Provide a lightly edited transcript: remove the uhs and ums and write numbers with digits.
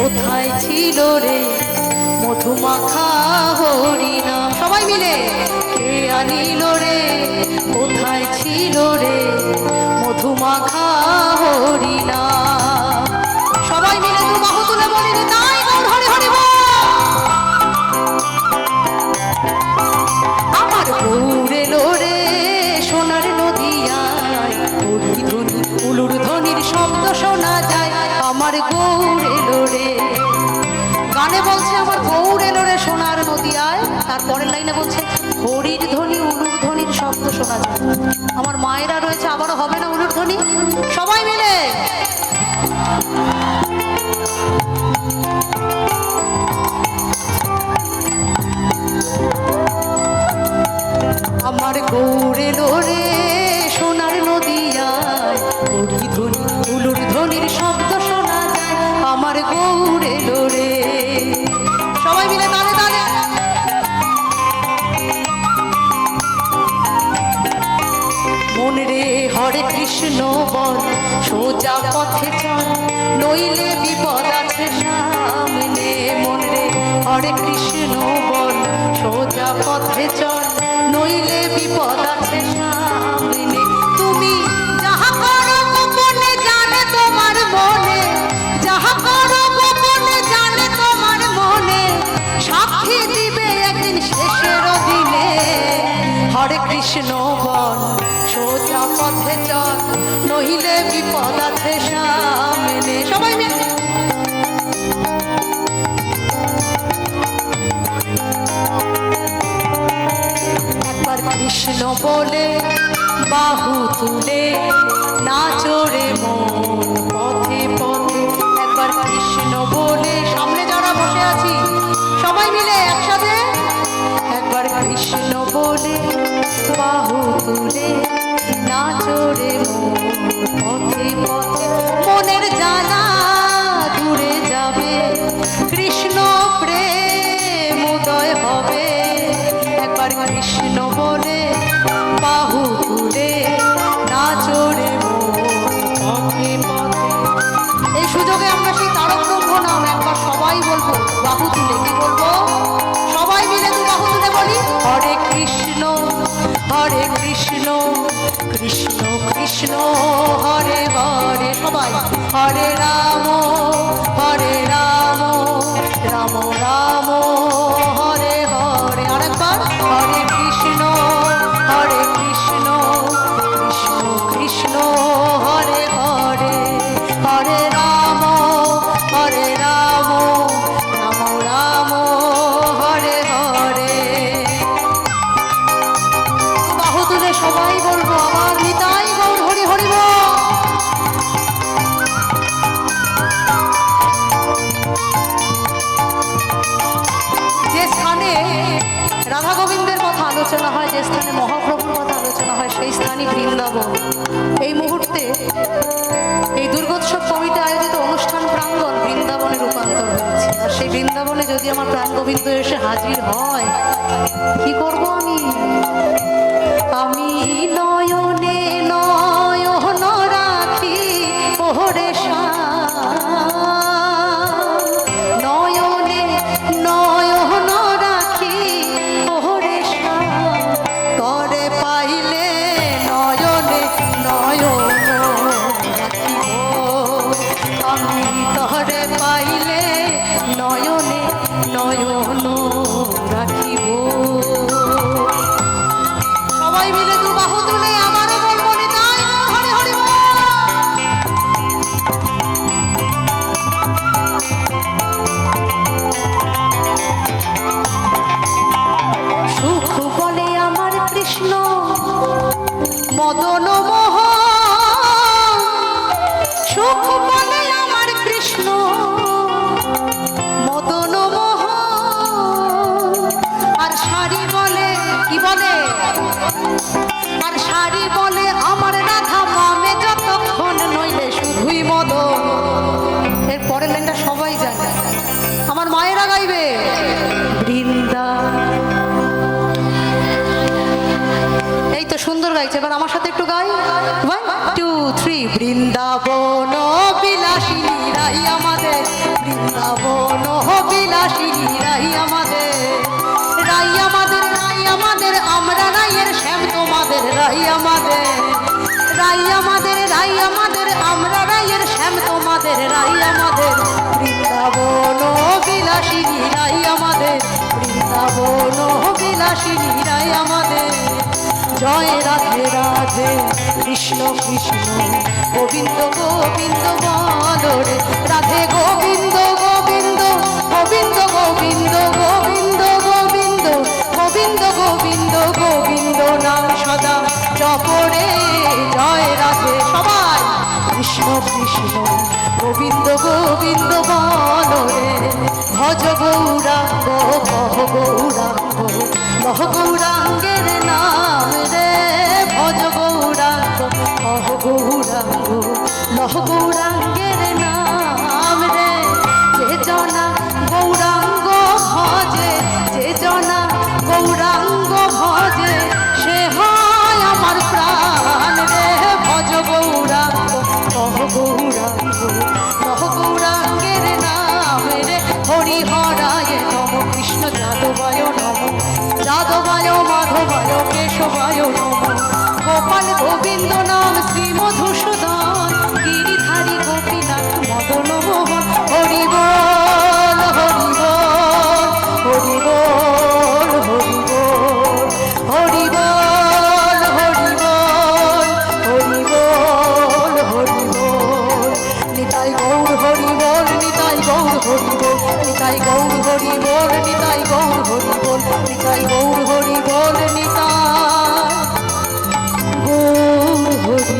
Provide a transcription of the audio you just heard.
কোথায় ছিল রে মধুমাখা হরিণা। সবাই মিলে কে আনিল রে কোথায় ছিল রে মধুমাখা হরিণা। সবাই মিলে দু বাহু তুলে বলি রে তাই গৌর হরি হরি বল। আমার গৌর এলো রে সোনার নদিয়ায়, হরি ধ্বনি উলুর ধ্বনির শব্দ শোনা যায়। আমার গৌর এলো রে, গানে বলছে আমার গৌর এলো রে সোনার নদিয়ায়, তারপরের লাইনে বলছে হরির ধ্বনি উলুর ধ্বনির শব্দ শোনা যায়। আমার মায়েরা রয়েছে, আবারও হবে না উলুর ধ্বনি? সবাই মিলে আমার গৌর এলো রে সোনার নদিয়ায়, হরি ধ্বনি উলুর ধ্বনির শব্দ শোনা যায়। আমার গৌর এলো রে, সবাই মিলে তালে তালে। মন রে হরে কৃষ্ণ বল, সোজা পথে চল, নইলে বিপদ আছে সামনে। মন রে হরে কৃষ্ণ বল, সোজা পথে চল, নইলে বিপদ আছে সামনে। তুমি যাহা করো গোপনে জানে তোমার মনে, যাহা করো গোপনে জানে তোমার মনে, সাক্ষী দিবে একদিন শেষের দিনে। হরে কৃষ্ণ বল, সোজা পথে চল, নইলে বিপদ আছে সামনে। সবাই মিলে একবার কৃষ্ণ বলে বাহু তুলে নাচরে মন পথে পথে। একবার কৃষ্ণ বলে, সামনে যারা বসে আছি সবাই মিলে একসাথে। একবার কৃষ্ণ বলে বাহু তুলে নাচরে মন পথে পথে। মনের জ্বালা দূরে যাবে, কৃষ্ণ প্রেম উদয় হবে। একবার কৃষ্ণ বলে বাহু তুলে নাচরে মন পথে পথে। এই সুযোগে আমরা সেই তারক ব্রহ্ম নাম একবার সবাই বলবো, বাহু তুলে। কি বলবো? সবাই মিলে দু বাহু তুলে বলি হরে কৃষ্ণ হরে কৃষ্ণ কৃষ্ণ কৃষ্ণ হরে হরে। সবাই হরে রাম রাম রাম হরে হরে। আরেকবার হরে কৃষ্ণ কৃষ্ণ কৃষ্ণ হরে হরে। হরে রাম রাম রাম হরে হরে। বাহু তুলে সবাই বলবো আমার নিতাই গৌর হরি হরি বল। যে স্থানে রাধা গোবিন্দের কথা আলোচনা হয়, যে স্থানে মহাপ্রভুর কথা আলোচনা হয়, সেই স্থানই বৃন্দাবন। এই মুহূর্তে এই দুর্গোৎসব কমিটি আয়োজিত অনুষ্ঠান প্রাঙ্গণ বৃন্দাবনে রূপান্তর হয়েছে। আর সেই বৃন্দাবনে যদি আমার প্রাণ গোবিন্দ এসে হাজির হয়, কি করব আমি? আমি নয়নে নয়ন রাখি ওরে নয়নে নয়ন রাখি ওরে তরে পাইলে নয়নে নয়ন রাখিব। আমি তরে পাইলে নয়নে নয়ন রাখিব। সবাই মিলে দু বাহু তুলে আমারও বলবো নিতাই হরি হরি বল। সুখ বলে আমার কৃষ্ণ মদন মোহন, সুখ বলে আমার কৃষ্ণ মদন মোহন। আর শাড়ি বলে, কি বলে? আর শাড়ি বলে আমার রাধা মামে যতক্ষণ নইলে শুধুই মদন। এর পরের লাইনটা সবাই জানে, আমার মায়েরা গাইবে। বৃন্দা, এই তো সুন্দর গাইছে, এবার আমার সাথে একটু গাই। 1 2 3। বৃন্দাবন বিলাসিনী রাই আমাদের, বৃন্দা বৃন্দাবন বিলাসিনী রাই আমাদের, রাই আমাদের, রাই আমাদের, আমরা রাইয়ের শ্যাম তোমাদের রাই আমাদের, রাই আমাদের, রাই আমাদের, আমরা রাইয়ের শ্যাম তোমাদের রাই আমাদের, বৃন্দাবন বিলাসিনী রাই আমাদের, বৃন্দাবন বিলাসিনী রাই আমাদের। জয় রাধে রাধে কৃষ্ণ কৃষ্ণ গোবিন্দ গোবিন্দ বলো রে, রাধে গোবিন্দ গোবিন্দ গোবিন্দ গোবিন্দ গোবিন্দ গোবিন্দ গোবিন্দ গোবিন্দ গোবিন্দ নাম সদা জপরে। জয় রাধে সবাই কৃষ্ণ কৃষ্ণ গোবিন্দ গোবিন্দ বলো রে, ভজ গৌরাঙ্গ কহ গৌরাঙ্গ লহ গৌরাঙ্গের নাম রে, ভজ গৌরাঙ্গ কহ গৌরাঙ্গ লহ গৌরাঙ্গের নাম রে। যে জনা গৌরাঙ্গ ভজে, যে জনা গৌরাঙ্গ ভজে, সে হয় আমার প্রাণ রে, ভজ গৌরাঙ্গ কহ গৌরাঙ্গ লহ গৌরাঙ্গের নাম রে। হরি হরায় নম কৃষ্ণ যাদবায় নম, যাদবায় মাধবায় কেশবায় নম, গোপাল গোবিন্দ নাম শ্রী মধুসূদন, গিরিধারী গোপীনাথ মদন মোহন। হরি বল হরি বল হরি বল হরি বল হরি বল হরি বল হরি বল হরি বল। নিতাই গৌর হরি বল, নিতাই গৌর হরি বল, নিতাই গৌর হরি বল, নিতাই গৌর হরি বল, নিতাই গৌর হরি বল, নিতাই গৌর হরি।